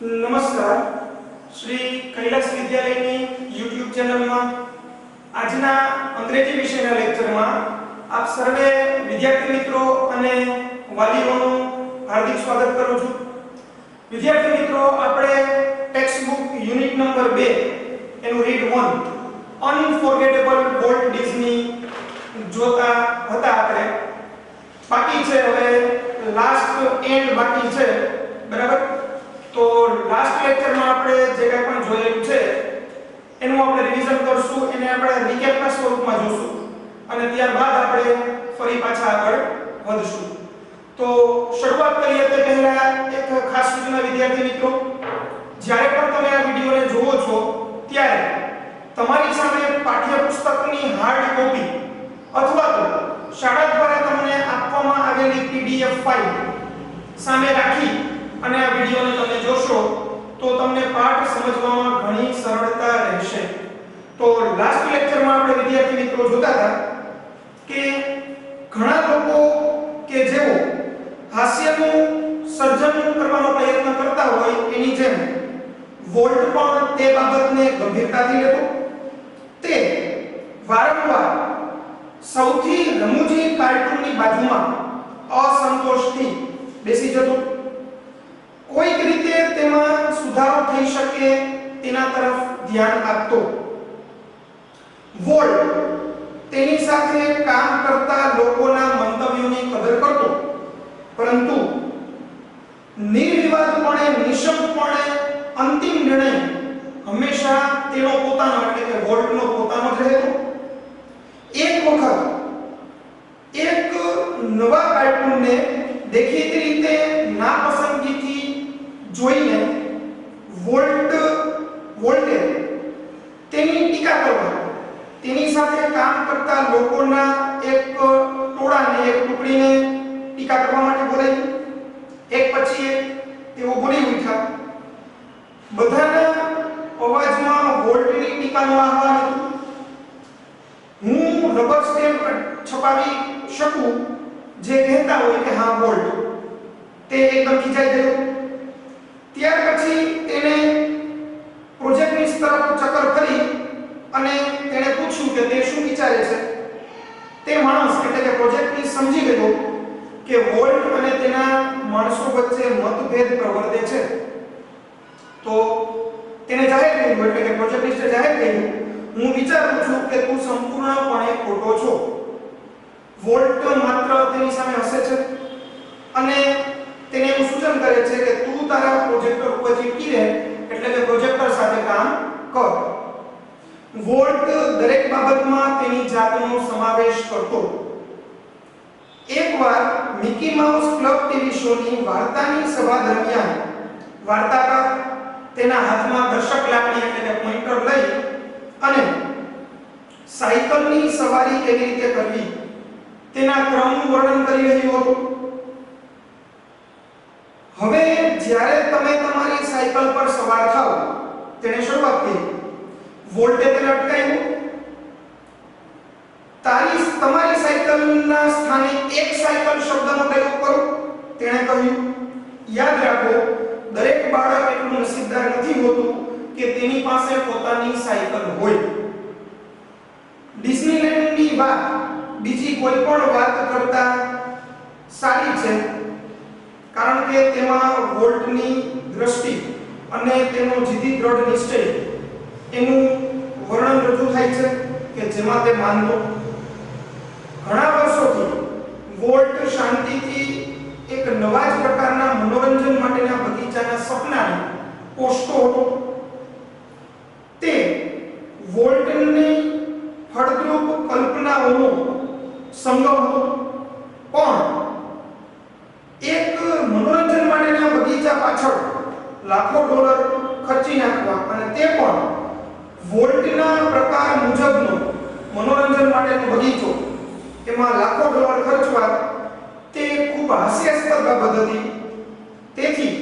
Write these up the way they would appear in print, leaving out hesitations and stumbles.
નમસ્કાર શ્રી કૈલાસ વિદ્યાલયની YouTube ચેનલમાં આજના અંગ્રેજી વિષયના લેક્ચરમાં આપ સર્વે વિદ્યાર્થી મિત્રો અને વાલીઓનું હાર્દિક સ્વાગત કરું છું। વિદ્યાર્થી મિત્રો, આપણે ટેક્સ્ટ બુક યુનિટ નંબર 2 એનું રીડ 1 અનફોરગેટેબલ વોલ્ટ ડિઝની જોતા હતા। આપણે બાકી છે, હવે લાસ્ટ એન્ડ બાકી છે, બરાબર। તો લાસ્ટ લેક્ચરમાં આપણે જે કંઈ પણ જોયેલું છે એનું આપણે રિવિઝન કરશું, એને આપણે રીકેપના સ્વરૂપમાં જોશું અને ત્યારબાદ આપણે ફરી પાછા આગળ વધશું। તો શરૂઆત કરીએ તે પહેલા એક ખાસ સૂચના વિદ્યાર્થી મિત્રો, જ્યારે પણ તમે આ વિડિયોને જુઓ છો ત્યારે તમારી સામે પાઠ્યપુસ્તકની હાર્ડ કોપી અથવા તો શાળા દ્વારા તમને આપવામાં આવેલી PDF ફાઇલ સામે રાખી અને આ વિડિયોને તમે જોશો તો તમને પાઠ સમજવામાં ઘણી સરળતા રહેશે। તો લાસ્ટ લેક્ચરમાં આપણે વિદ્યાર્થી મિત્રો જોતા હતા કે ઘણા લોકો કે જેઓ હાસ્યનું સર્જન કરવાનો પ્રયત્ન કરતા હોય એની જેમ વોલ્ટ પણ તે બાબતને ગંભીરતાથી લેતો, તે વારંવાર સૌથી રમૂજી કાર્ટૂનની બાજુમાં અસંતોષથી બેસી જતો, કોઈક રીતે તેમાં સુધારો થઈ શકે તેના તરફ ધ્યાન આપતો, વોલ્ટ તેની સાથે કામ કરતા લોકોના મંતવ્યોની કદર કરતો, પરંતુ નિર્વિવાદપણે નિશબ્દપણે અંતિમ નિર્ણય હંમેશા તેનો પોતાનો એટલે કે વોલ્ટનો પોતાનો જ રહેતો। એક વખત એક નવા કાર્ટૂનને દેખીતી રીતે નાપસંદગીથી જોઈને વોલ્ટે તેની ટીકા કરવા, તેની સાથે કામ કરતા લોકોના એક ટોળાને, એક ટુકડીને ટીકા કરવા માટે બોલાવી। એક પછી એક તેઓ બોલી ઉઠ્યા। બધાના અવાજમાં વોલ્ટની ટીકાનું આહ્વાન હતું। હું રબર સ્ટેમ્પ છપાવી શકું જે કહેતા હોય કે હા વોલ્ટ, તે એકદમ ખીજાઈ ગયો। ત્યાર પછી તેને પ્રોજેક્ટની તરફ ચક્કર કરી અને તેણે પૂછ્યું કે તે શું વિચારે છે। તે માણસ એટલે કે પ્રોજેક્ટની સમજી ગયો કે વોલ્ટ અને તેના માણસો વચ્ચે મતભેદ પ્રવર્તે છે। તો તેને જાહેર કર્યું, એટલે કે પ્રોજેક્ટિસ્ટે જાહેર કર્યું, હું વિચારું છું કે તું સંપૂર્ણપણે ખોટો છો। વોલ્ટ માત્ર તેની સામે હસે છે અને તેને એવું સૂચન કરે છે કે તું તારા પ્રોજેક્ટર ઉપર ચીપકી રહે, એટલે કે પ્રોજેક્ટર સાથે કામ કર। વોલ્ટ દરેક બાબતમાં તેની જાતનો સમાવેશ કરતો। એકવાર મિકી માઉસ ક્લબ ટીવી શોની વાર્તાની સભા દરમિયાન વાર્તાકાર તેના હાથમાં દર્શક લાકડી એટલે કે પોઇન્ટર લઈ અને સાયકલની સવારી કેવી રીતે કરવી તેના ક્રમનું વર્ણન કરી રહ્યો હતો। હવે જ્યારે તમે તમારી સાયકલ પર સવાર થાઓ, તેણે શરૂઆત કરી। વોલ્ટે તેને અટકાવ્યો। તમારી સાયકલના સ્થાને એક સાયકલ શબ્દનો પ્રયોગ કરો, તેણે કહ્યું। યાદ રાખો, દરેક બાળક એટલું નસીબદાર નથી હોતું કે તેની પાસે પોતાની સાયકલ હોય। ડિઝનીલેન્ડની વાત બીજી કોઈ પણ વાત કરતા સારી છે, કારણ કે તેમાં વોલ્ટની દ્રષ્ટિ અને તેનો જીદી દ્રઢ નિશ્ચય એનું વર્ણન રજૂ થાય છે કે જેમાં તે માનતો। ઘણા વર્ષોથી વોલ્ટ શાંતિથી એક નવા જ પ્રકારના મનોરંજન માટેના બગીચાના સપનાને પોષતો હતો। તે વોલ્ટની ફળદ્રુપ કલ્પનાઓનો સંગમ હતો, પણ એક મનોરંજન માટેના બગીચા પાછળ લાખો ડોલર ખર્ચી નાખવા અને તે પણ વોલ્ટના પ્રકાર મુજબનો મનોરંજન માટેનો બગીચો, એમાં લાખો ડોલર ખર્ચવા તે ખૂબ હાસ્યાસ્પદ બાબત હતી। તેથી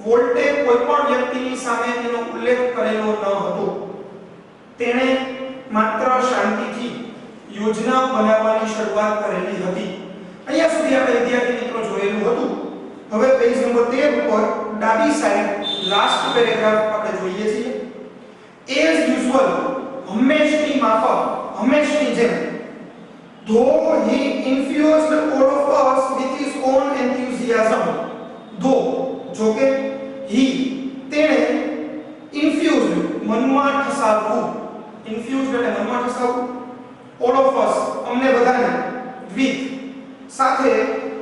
વોલ્ટે કોઈ પણ વ્યક્તિની સામે તેનો ઉલ્લેખ કરેલો ન હતો। તેણે માત્ર શાંતિથી યોજના બનાવવાની શરૂઆત કરેલી હતી। અહીંયા સુધી આપણે વિદ્યાર્થી મિત્રો જોયેલું હતું। હવે પેજ નંબર 13 ઉપર ડાબી સાઈડ લાસ્ટ પેરેગ્રાફ આપણે જોઈએ છીએ. એઝ યુઝ્યુઅલ, હંમેશની માફક, હંમેશની જેમ, though he infused all of us with his own enthusiasm, though જોકે he તેણે infused મનમાં ઠસાવવું, infused એટલે મનમાં ઠસાવવું, all of us અમને બધાને, with સાથે,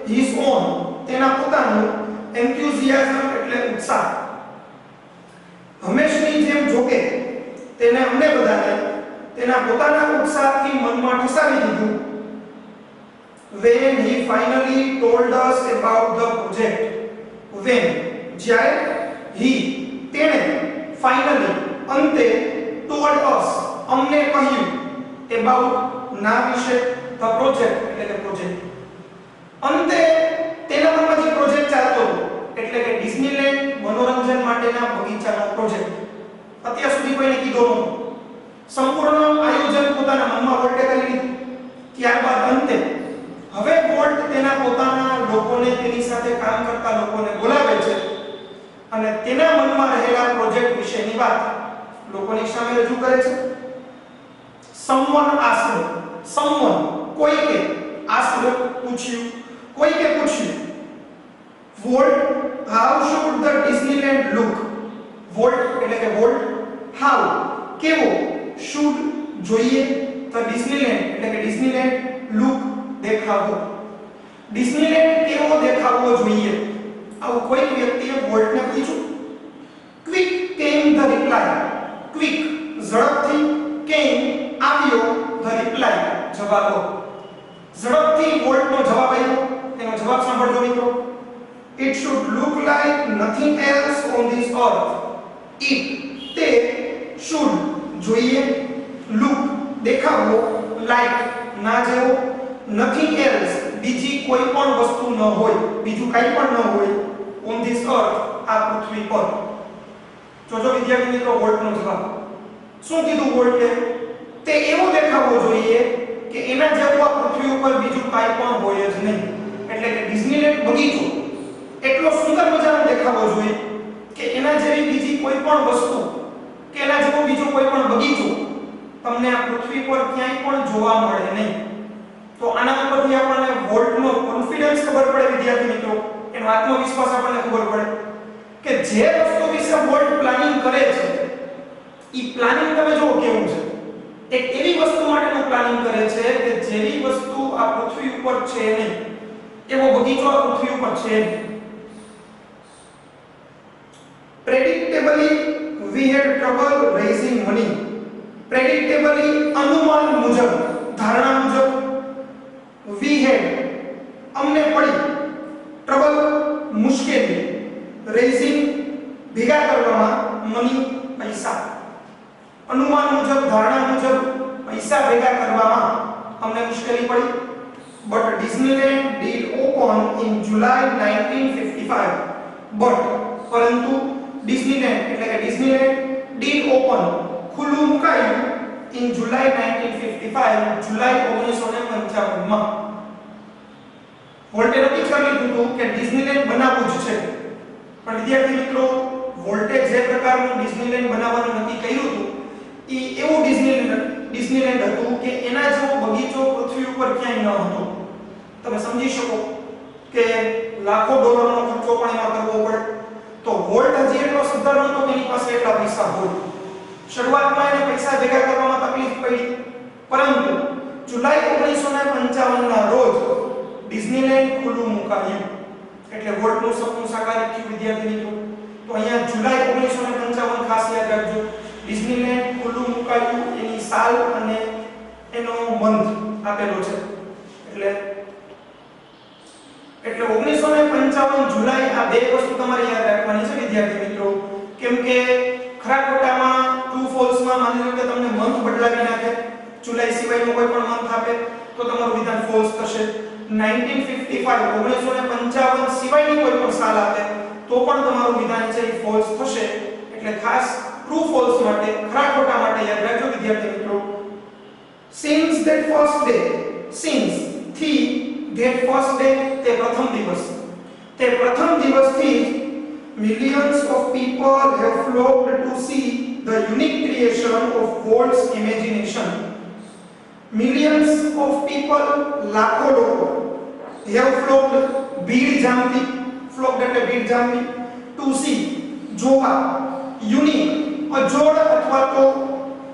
his own તેના પોતાનું, enthusiasm એટલે ઉત્સાહ, હંમેશની જેમ જોકે તેને અમને બધાને તેના પોતાના ઉત્સાહથી મનમાં ઠસાવી દીધું. When he finally told us about the project, when જ્યારે he તેણે finally અંતે told us અમને કહ્યું about ના વિશે the project એટલે કે પ્રોજેક્ટ, અંતે તેના મનમાં જે પ્રોજેક્ટ ચાલતો એટલે કે ડિઝનીલેન્ડ મનોરંજન માટેના બગીચાનો પ્રોજેક્ટ અત્યાર સુધી કોઈને કીધો નહોતો. સંપૂર્ણ આયોજન પોતાના મનમાં વોલ્ટે કરી લીધું. ત્યારબાદ અંતે હવે વોલ્ટ તેના પોતાના લોકોને, તેની સાથે કામ કરતા લોકોને બોલાવે છે અને તેના મનમાં રહેલા પ્રોજેક્ટ વિશેની વાત લોકોની સામે રજૂ કરે છે. someone asked, someone કોઈકે, asked પૂછ્યું, કોઈકે પૂછ્યું, Walt, how should the Disneyland look? Walt એટલે કે વોલ્ટ, how કેવો, should જોઈએ, the Disneyland એટલે કે ડિઝનીલેન્ડ, look દેખાવો, ડિઝનીલેન્ડ કેવો દેખાવો જોઈએ, આવું કોઈ વ્યક્તિએ વોલ્ટને પૂછ્યું. ક્વિક કેમ ધ રિપ્લાય, ક્વિક ઝડપથી, કેમ આવ્યો, ધ રિપ્લાય જવાબ, ઝડપથી વોલ્ટનો જવાબ આવ્યો. તેનો જવાબ સાંભળજો મિત્રો. It should look like nothing else on this earth. It તે should જોઈએ, look દેખાવો, like ના જેવો, nothing else બીજી કોઈ પણ વસ્તુ ન હોય, બીજું કંઈ પણ ન હોય, on this earth આ પૃથ્વી પર. જોજો વિદ્યાર્થી મિત્રો વોલ્ટનો જવાબ. શું કીધું વોલ્ટે? તે એવો દેખાવો જોઈએ કે એના જેવું આ પૃથ્વી ઉપર બીજું કંઈ પણ હોય જ નહીં. એટલે કે ડિઝનીલેન્ડ બગીચો એટલો સુંદર મજાનો દેખાવો જોઈએ કે એના જેવી બીજી કોઈ પણ વસ્તુ કે એના જેવો બીજો કોઈ પણ બગીચો તમને આ પૃથ્વી પર ક્યાંય પણ જોવા મળે નહીં. તો આના ઉપરથી આપણને વોલ્ટનો કોન્ફિડન્સ ખબર પડે વિદ્યાર્થી મિત્રો, એનો આત્મવિશ્વાસ આપણને ખબર પડે કે જે વસ્તુ વિશે વોલ્ટ પ્લાનિંગ કરે છે ઈ પ્લાનિંગ તમે જો કેવું છે. એક એવી વસ્તુ માટેનું પ્લાનિંગ કરે છે કે જેવી વસ્તુ આ પૃથ્વી ઉપર છે નહીં, એવો બગીચો આ પૃથ્વી ઉપર છે નહીં. Predictably we had trouble raising money. Predictably અનુમાન મુજબ, ધારણા મુજબ, we had અમને પડી, trouble મુશ્કેલી, raising ભેગા કરવામાં, money પૈસા, અનુમાન મુજબ, ધારણા મુજબ પૈસા ભેગા કરવામાં અમને મુશ્કેલી પડી. But Disneyland did open in July 1955. But પરંતુ ડિઝનીલેન્ડ એટલે કે ડિઝનીલેન્ડ did open ખુલ્લું મુકાયું in July 1955 જુલાઈ 1955 માં. વોલ્ટે નક્કી કરી લીધું હતું કે ડિઝનીલેન્ડ બનાવવું જ છે. પણ વિદ્યાર્થી મિત્રો વોલ્ટે જે પ્રકારનું ડિઝનીલેન્ડ બનાવવાનું નક્કી કર્યું હતું એ એવું ડિઝનીલેન્ડ હતું કે એના જેવો બગીચો પૃથ્વી ઉપર ક્યાંય ન હતો. તમે સમજી શકો કે લાખો ડોલરનો ખર્ચો પણ એમાં કરવો પડે. તો વોલ્ટ હજી એટલો સદ્ધર નહોતો કે એની પાસે એટલા પૈસા હોય. શરૂઆતમાં એને પૈસા ભેગા કરવામાં તકલીફ પડી, પરંતુ જુલાઈ 1955 ના રોજ ડિઝનીલેન્ડ ખુલ્લું મુકાયું. એટલે વોલ્ટનું સપનું સાકાર થયું વિદ્યાર્થી મિત્રો. તો અહીંયા જુલાઈ 1955 ખાસ યાદ રાખજો. ડિઝનીલેન્ડ ખુલ્લું મુકાયું, એની સાલ અને એનો મંથ આપેલો છે. એટલે 1955 જુલાઈ, આ બે વસ્તુ તમારે યાદ રાખવાની છે વિદ્યાર્થી મિત્રો. કેમ કે ખરા ખોટામાં ટ્રુ ફોલ્સ માં માની લો કે તમને મંથ બદલાવી નાખે, જુલાઈ સિવાયનો કોઈ પણ મંથ આપે તો તમારું વિધાન ફોલ્સ થશે. 1955 સિવાયની કોઈ પણ સાલ આપે તો પણ તમારું વિધાન છે એ ફોલ્સ થશે. એટલે ખાસ ટ્રુ ફોલ્સ માટે, ખરા ખોટા માટે યાદ રાખજો વિદ્યાર્થી મિત્રો. since that first day, since થી that first day તે પ્રથમ દિવસ, તે પ્રથમ દિવસથી millions of people have flocked to see the unique creation of Walt's imagination. Millions of people, લાખો લોકો, have flocked, ભીડ જામવી, flocked એટલે ભીડ જામવી, to see, જોવા, unique, અજોડ અથવા તો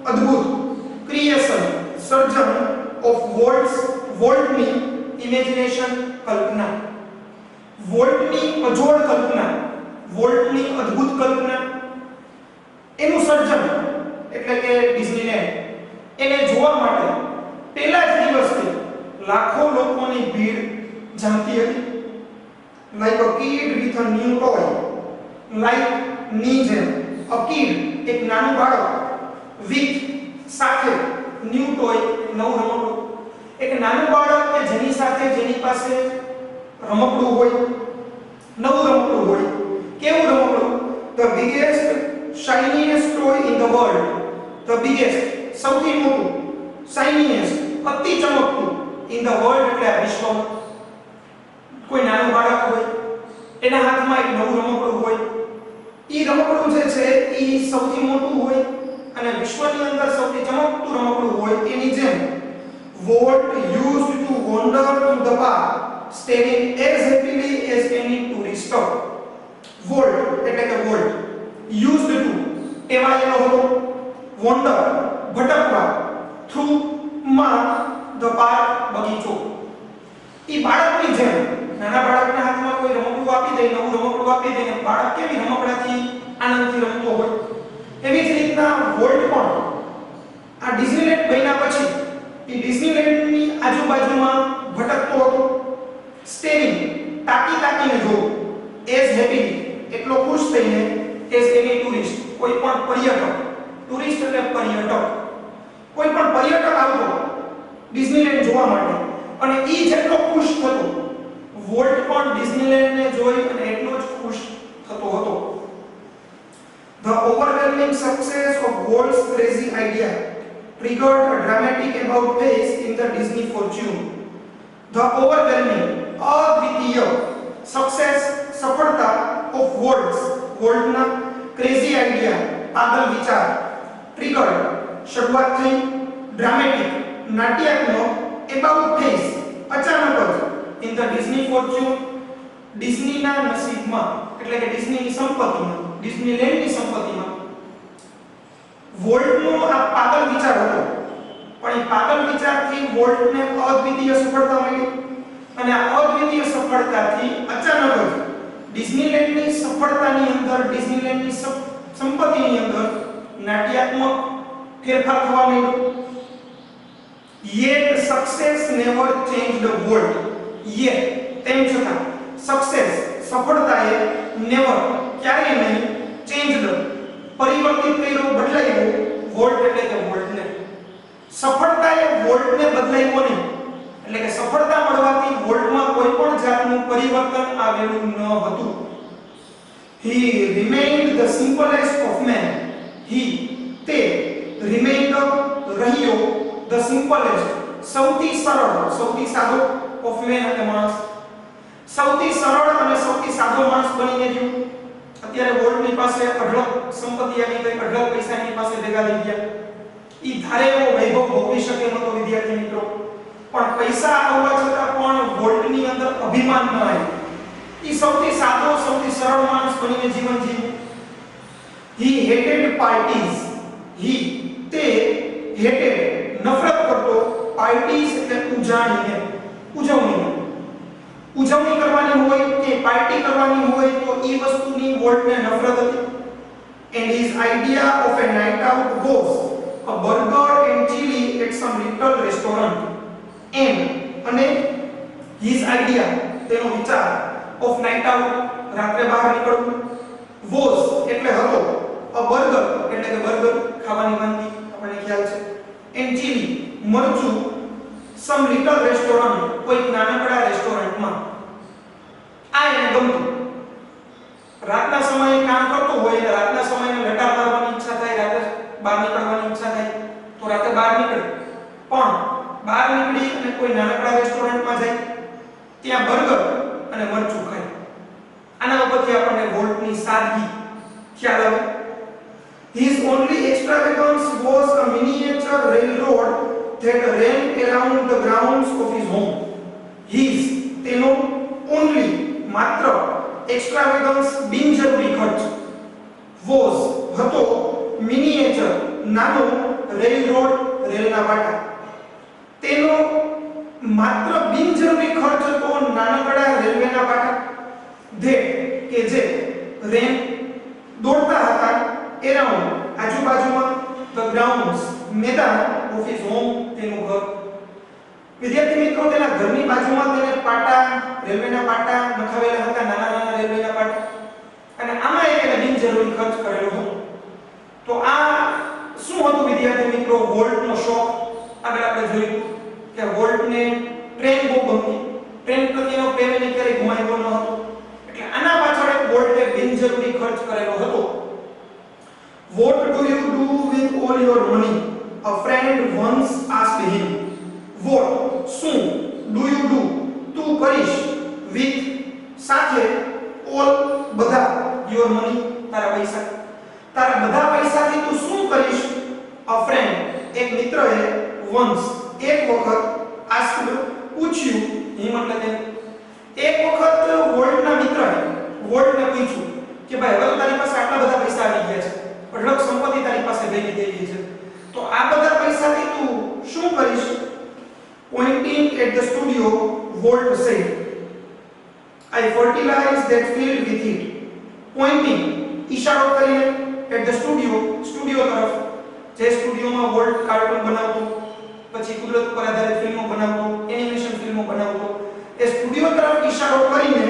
અદ્ભુત, creation, સર્જન of Waltની imagination, કલ્પના. વોલ્ટની અજોડ કલ્પના, વોલ્ટની અદ્ભુત કલ્પના, એનું સર્જન એટલે કે ડિઝનીલેન્ડ, એને જોવા માટે પહેલા જ દિવસથી લાખો લોકોની ભીડ જામતી હતી. Like a kid with a new toy, like ની જેમ, અ કિડ એક નાનું બાળક, વિથ સાથે, ન્યૂ ટોય નવું રમકડું, એક નાનું બાળક કે જેની સાથે જેની પાસે રમકડું હોય, નવું રમકડું હોય. કેવું રમકડું? The biggest shiniest toy in the world. The biggest, સૌથી મોટું, shiniest, અતિ ચમકતું, in the world એટલે આ વિશ્વમાં. કોઈ નાનું બાળક હોય, એના હાથમાં એક નવું રમકડું હોય, ઈ રમકડું જે છે ઈ સૌથી મોટું હોય અને વિશ્વની અંદર સૌથી ચમકતું રમકડું હોય. એની જેમ Walt used to wander through the park, staring as happily as any tourist. Walt એટલે કે Walt used to ટેવાયેલો હતો, wander ભટકવા, through માં the park બગીચો. ઈ બાળકની જેમ નાના બાળકના હાથમાં કોઈ રમકડું આપી દે, નવું રમકડું આપી દે ને બાળક કેવી રમકડાથી આનંદથી રમતો હોય, એવી જ રીતના વોલ્ટ પણ આ ડિઝનીલેન્ડ બન્યા પછી ઈ ડિઝનીલેન્ડની આજુબાજુમાં ભટકતો હતો. સ્ટેરિંગ તાકીને જોવું, એઝ હેપીલી એટલો ખુશ થઈને, એઝ એની ટુરિસ્ટ કોઈ પણ પર્યટક, ટુરિસ્ટ એટલે પર્યટક, કોઈ પણ પર્યટક આવતો ડિઝનીલેન્ડ જોવા માટે અને ઈ જેટલો ખુશ થતો, વોલ્ટ પણ ડિઝનીલેન્ડને જોઈ અને એટલો જ ખુશ થતો હતો. The overwhelming success of Walt's crazy idea triggered a dramatic about phase in the Disney fortune. The overwhelming, અદ્વિતીય success, સફળતા of Waltના crazy idea, પાગલ વિચાર, triggered, શરૂઆત થઈ, dramatic, નાટ્યાત્મક, about phase, અચાનક જ, in the Disney fortune, ડિઝનીના નસીબમાં એટલે કે ડિઝનીની સંપત્તિમાં, ડિઝનીલેન્ડની સંપત્તિમાં. વોલ્ટનો આ પાગલ વિચાર હતો પણ એ પાગલ વિચારથી વોલ્ટને અદ્વિતીય સફળતા મળી અને આ અદ્વિતીય સફળતાથી અચાનક જ ડિઝનીલેન્ડની સફળતાની અંદર, ડિઝનીલેન્ડની સંપત્તિની અંદર નાટ્યાત્મક ફેરફાર થવા માંડ્યો. Yet success never changed Walt. Yet તેમ છતાં સક્સેસ સફળતાએ નેવર ક્યારેય નહીં ચેન્જડ પરિવર્તિત કર્યો, બદલાયો વોલ્ટ એટલે કે વોલ્ટને. સફળતાએ વોલ્ટને બદલાયો નહીં એટલે કે સફળતા મળવાથી વોલ્ટમાં કોઈ પણ જાતનું પરિવર્તન આવેલું ન હતું. He remained the simplest of men. He તે remained રહ્યો the simplest સૌથી સરળ, સૌથી સાદો of men એટલે માણસ, સૌથી સરળ અને સૌથી સાદો માણસ બનીને રહ્યો. અત્યારે વોલ્ટની પાસે અઢળક સંપત્તિ આવી ગઈ, અઢળક પૈસા એની પાસે ભેગા થઈ ગયા. ઈ ધારે એવો વૈભવ ભોગવી શકે નતો વિદ્યાર્થી મિત્રો, પણ પૈસા આવવા છતાં પણ વોલ્ટની અંદર અભિમાન ન આવ્યું. ઈ સૌથી સાદો, સૌથી સરળ માણસ બનીને જીવન જીવ્યું. He hated parties. He તે hated નફરત કરતો, પાર્ટીઝ એટલે ઉજાણીને, ઉજવણીને. ઉજવણી કરવાની હોય કે પાર્ટી કરવાની હોય તો ઈ વસ્તુની વોલ્ટને નફરત હતી. And his idea of a night out was a burger and chili at some little restaurant. And અને his idea તેનો વિચાર of night out રાત્રે બહાર નીકળવું, was એટલે હતો, a burger એટલે કે બર્ગર ખાવાની વાનગી આપણને ખ્યાલ છે, and chili મરચું, some little restaurant કોઈ નાનકડા રેસ્ટોરન્ટમાં. આ એને ગમતું. રાતના સમયે કામ કરતો હોય અને રાતના સમયે લટાર મારવાની ઈચ્છા થાય, રાતે બહાર નીકળવાની ઈચ્છા થાય તો રાતે બહાર નીકળે, પણ બહાર નીકળી અને કોઈ નાનકડા રેસ્ટોરન્ટમાં જાય, ત્યાં બર્ગર અને મરચું ખાય. આના ઉપરથી આપણને વોલ્ટની સાદગી ખ્યાલ આવે. His only extravagance was a miniature railroad that ran around the grounds of his home. His તેનો only માત્ર extravagance બિનજરૂરી ખર્ચ was હતો miniature નાનો railroad રેલના પાટા. તેનો માત્ર બિનજરૂરી ખર્ચ હતો નાનકડા રેલવેના પાટા that કે જે ran દોડતા હતા around આજુબાજુમાં the grounds મેદાન of his home તેનું ઘર. વિદ્યાર્થી મિત્રો તેના ઘરની બાજુમાં તેને પાટા રેલવેના પાટા નખાવેલા હતા નાના નાના રેલવેના પાટા અને આમાં એક બિનજરૂરી ખર્ચ કરેલો હતો. તો આ શું હતું વિદ્યાર્થી મિત્રો વોલ્ટનો શોખ. આગળ આપણે જોયું કે વોલ્ટને ટ્રેન બહુ ગમતી ટ્રેન પ્રત્યેનો પ્રેમ એને ક્યારેય ગુમાવ્યો ન હતો એટલે આના પાછળ એક વોલ્ટે બિનજરૂરી ખર્ચ કરેલો હતો. What do you do with all your money? A friend once asked him. What શું do you do તું કરીશ with સાથે all બધા your money તારા પૈસા બધા પૈસાથી તું શું કરીશ. A friend એક મિત્રએ once એક વખત asked પૂછ્યું him એટલે કે એક વખત વોલ્ટના મિત્રએ વોલ્ટને પૂછ્યું કે ભાઈ હવે તારી પાસે આટલા બધા પૈસા આવી ગયા છે અઢળક સંપત્તિ તારી પાસે ભેગી થઈ ગઈ છે તો આ બધા પૈસાથી તું શું કરીશ. Pointing at the studio, Walt said, I fertilize that field with it. Pointing, इशारो કરીને at the studio તરફ જે સ્ટુડિયોમાં વોલ્ટ કાર્ટૂન બનાવતો પછી કુદરત પર આધારિત ફિલ્મો બનાવતો એનિમેશન ફિલ્મો બનાવતો એ સ્ટુડિયો તરફ ઇશારો કરીને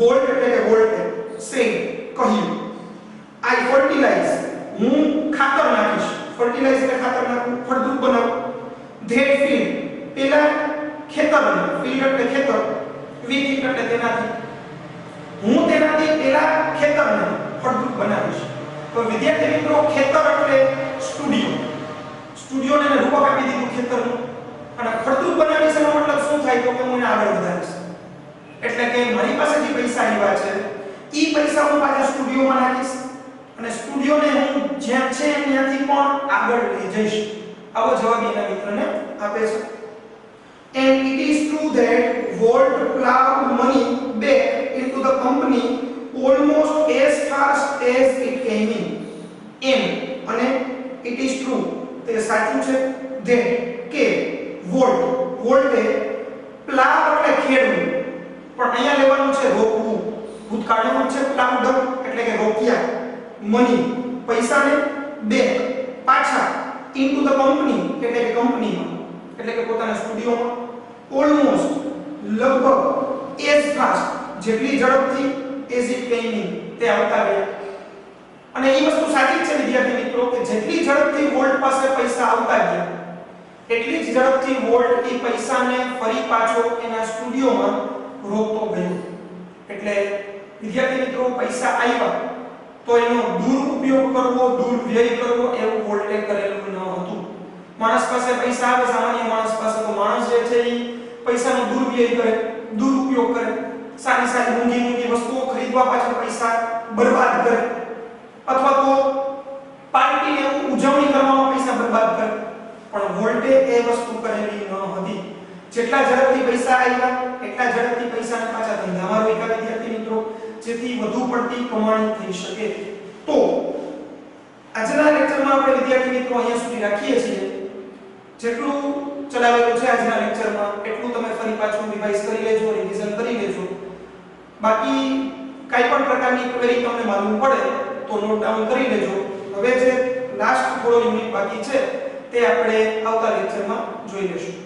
વોલ્ટ એટલે કે વોલ્ટે said કહ્યું I fertilize હું ખાતર નાખીશ. ફર્ટિલાઇઝ એટલે ખાતર નાખવું ફળદ્રુપ બનાવવું. that field પેલા ખેતરને ફિલ્ડ એટલે ખેતર with it એટલે તેનાથી હું તેનાથી પેલા ખેતરને ફળદ્રુપ બનાવીશ. તો વિદ્યાર્થી મિત્રો ખેતર એટલે સ્ટુડિયોને રૂપક આપી દીધું ખેતરનું અને ફળદ્રુપ બનાવીશ એનો મતલબ શું થાય તો કે હું એને આગળ વધારીશ એટલે કે મારી પાસે જે પૈસા આવ્યા છે ઈ પૈસા હું પાછા સ્ટુડિયોમાં નાખીશ અને સ્ટુડિયોને હું જ્યાં છે ત્યાંથી પણ આગળ લઈ જઈશ. આવો જવાબ એના મિત્રને આપે છે. And it is true that Walt plowed money back into the company almost as fast as it came in. And it is true તે સાચું છે that કે વોલ્ટે પ્લાવ એટલે ખેડવું પણ અહીંયા લેવાનું છે રોકવું. ભૂતકાળનું છે પ્લાવડ એટલે કે રોક્યા. મની પૈસાને બેક પાછા into the company એટલે કે કંપનીમાં એટલે કે પોતાના સ્ટુડિયોમાં almost લગભગ as fast જેટલી ઝડપથી as it came in તે આવતા ગયા. અને એ વસ્તુ સાચી છે વિદ્યાર્થી મિત્રો કે જેટલી ઝડપથી વોલ્ટ પાસે પૈસા આવતા ગયા એટલી જ ઝડપથી વોલ્ટ એ પૈસાને ફરી પાછો એના સ્ટુડિયોમાં રોકતો ગયો. એટલે વિદ્યાર્થી મિત્રો પૈસા આવ્યા તો એનો દુરુપયોગ કરવો દુર્વ્યય કરવો એવું વોલ્ટે કરેલું ન હતું. માણસ પાસે પૈસા આવે સામાન્ય માણસ પાસે તો માણસ જે છે એ પૈસાનો દુર્વ્યય કરે દુરુપયોગ કરે સારી સારી મોંઘી વસ્તુઓ ખરીદવા પાછળ પૈસા બરબાદ કરે અથવા તો પાર્ટીને ઉજવણી કરવામાં પૈસા બરબાદ કરે પણ વોલ્ટે એ વસ્તુ કરેલી ન હતી. જેટલા ઝડપથી પૈસા આવ્યા એટલા ઝડપથી પૈસાને પાછા ધંધામાં રોક્યા વિદ્યાર્થી મિત્રો જેથી વધુ પડતી કમાણી થઈ શકે. તો આજના લેક્ચરમાં આપણે વિદ્યાર્થી મિત્રો અહીંયા સુધી રાખીએ છીએ. જેટલું ચલાવેલું છે આજના લેક્ચરમાં એટલું તમે ફરી પાછું રિવાઇઝ કરી લેજો રિવિઝન કરી લેજો. બાકી કાઈ પણ પ્રકારની ક્વેરી તમને માલુમ પડે તો નોટ ડાઉન કરી લેજો. હવે જે લાસ્ટ થોડો યુનિટ બાકી છે તે આપણે આવતા લેક્ચરમાં જોઈ લેશું.